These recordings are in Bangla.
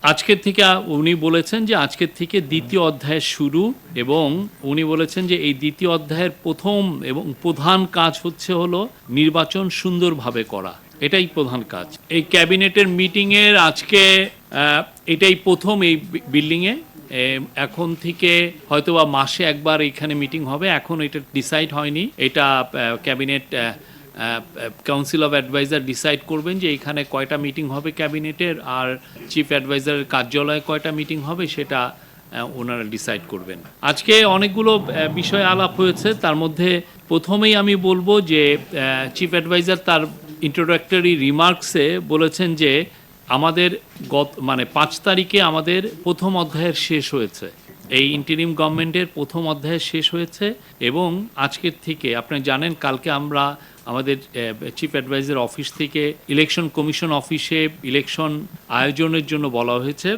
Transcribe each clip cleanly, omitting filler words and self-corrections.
আজকের থেকে উনি বলেছেন যে আজকের থেকে দ্বিতীয় অধ্যায় শুরু, এবং উনি বলেছেন যে এই দ্বিতীয় অধ্যায়ের প্রথম এবং প্রধান কাজ হলো নির্বাচন সুন্দরভাবে করা। এটাই প্রধান কাজ। এই ক্যাবিনেটের মিটিংয়ের আজকে এটাই প্রথম এই বিল্ডিংয়ে। এখন থেকে হয়তোবা মাসে একবার এখানে মিটিং হবে, এখন এটা ডিসাইড হয়নি। এটা cabinet council of adviser decide করবেন যে এখানে কয়টা মিটিং হবে ক্যাবিনেটের, আর চিফ অ্যাডভাইজারের কার্যালয়ে কয়টা মিটিং হবে সেটা ওনারা ডিসাইড করবেন। আজকে অনেকগুলো বিষয় আলাপ হয়েছে, তার মধ্যে প্রথমেই আমি বলবো যে চিফ অ্যাডভাইজার তার ইন্ট্রোডাক্টরি রিমার্কসে বলেছেন যে আমাদের 5 তারিখে আমাদের প্রথম অধ্যায়ের শেষ হয়েছে। এই ইন্টারিম গভর্নমেন্টের প্রথম অধ্যায় শেষ হয়েছে, এবং আজকের থেকে আপনি জানেন কালকে আমরা আমাদের চিফ অ্যাডভাইজার অফিস থেকে ইলেকশন কমিশন অফিসে ইলেকশন আয়োজনের জন্য বলা হয়েছে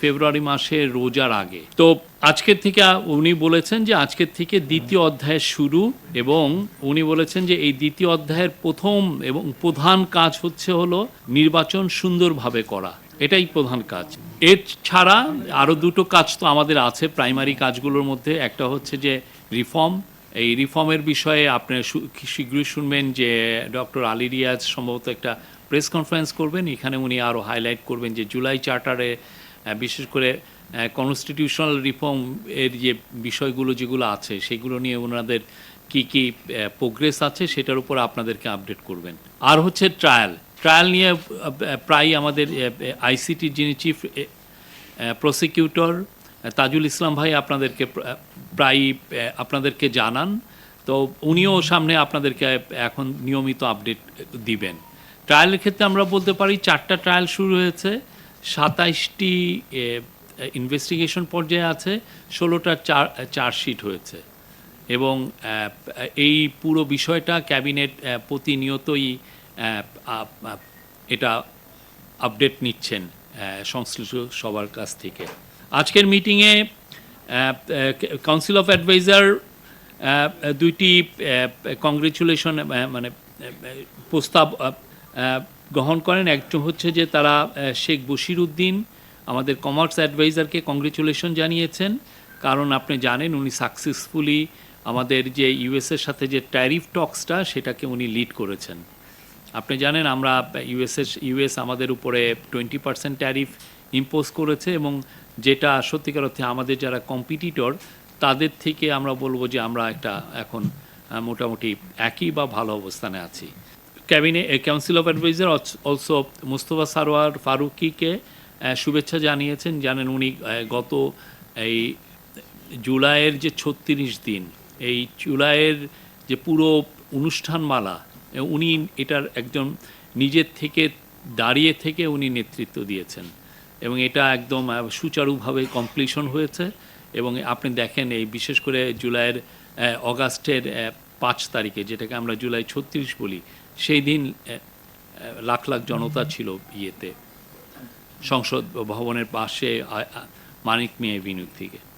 ফেব্রুয়ারি মাসের রোজার আগে। তো আজকের থেকে উনি বলেছেন যে আজকের থেকে দ্বিতীয় অধ্যায় শুরু, এবং উনি বলেছেন যে এই দ্বিতীয় অধ্যায়ের প্রথম এবং প্রধান কাজ হলো নির্বাচন সুন্দরভাবে করা। এটাই প্রধান কাজ। এর ছাড়া আরও দুটো কাজ তো আমাদের আছে প্রাইমারি কাজগুলোর মধ্যে। একটা হচ্ছে যে রিফর্ম। এই রিফর্মের বিষয়ে আপনি শীঘ্রই শুনবেন যে ডক্টর আলী রিয়াজ সম্ভবত একটা প্রেস কনফারেন্স করবেন। এখানে উনি আরও হাইলাইট করবেন যে জুলাই চার্টারে বিশেষ করে কনস্টিটিউশনাল রিফর্ম এর যে বিষয়গুলো যেগুলো আছে সেগুলো নিয়ে ওনাদের কি প্রোগ্রেস আছে সেটার উপর আপনাদেরকে আপডেট করবেন। আর হচ্ছে ট্রায়াল নিয়ে প্রায় আমাদের আইসিটির যিনি চিফ প্রসিকিউটর তাজুল ইসলাম ভাই আপনাদেরকে জানান। তো উনিও সামনে আপনাদেরকে এখন নিয়মিত আপডেট দিবেন। ট্রায়ালের ক্ষেত্রে আমরা বলতে পারি 4টা ট্রায়াল শুরু হয়েছে, 27টি ইনভেস্টিগেশন পর্যায়ে আছে, 16টা চার্জশিট হয়েছে, এবং এই পুরো বিষয়টা ক্যাবিনেট প্রতিনিয়তই এটা আপডেট নিচ্ছেন সংশ্লিষ্ট সবার কাছ থেকে। আজকের মিটিংয়ে কাউন্সিল অফ অ্যাডভাইজার দুইটি কংগ্রেচুলেশন প্রস্তাব গ্রহণ করেন। একটা হচ্ছে যে তারা শেখ বশির উদ্দিন আমাদের কমার্স অ্যাডভাইজারকে কংগ্রেচুলেশন জানিয়েছেন, কারণ আপনি জানেন উনি সাকসেসফুলি আমাদের যে ইউএসের সাথে যে ট্যারিফ টক্সটা সেটাকে উনি লিড করেছেন। আপনি জানেন আমরা ইউএস আমাদের উপরে 20% ট্যারিফ ইম্পোজ করেছে, এবং যেটা সত্যিকার অর্থে আমাদের যারা কম্পিটিটর তাদের থেকে আমরা বলবো যে আমরা একটা এখন মোটামুটি একই বা ভালো অবস্থানে আছি। Council of adviser also Mustafa Sarwar ফারুকিকে শুভেচ্ছা জানিয়েছেন। জানেন উনি গত এই জুলাইয়ের যে 36 দিন, এই জুলাইয়ের যে পুরো অনুষ্ঠানমালা উনি এটার একদম নিজের থেকে দাঁড়িয়ে থেকে উনি নেতৃত্ব দিয়েছেন, এবং এটা একদম সুচারুভাবে কমপ্লিশন হয়েছে। এবং আপনি দেখেন এই বিশেষ করে জুলাইয়ের অগাস্টের 5 তারিখে, যেটাকে আমরা জুলাই 36 বলি, সেই দিন লাখ লাখ জনতা ছিল সংসদ ভবনের পাশে মানিক মিয়া এভিনিউ থেকে।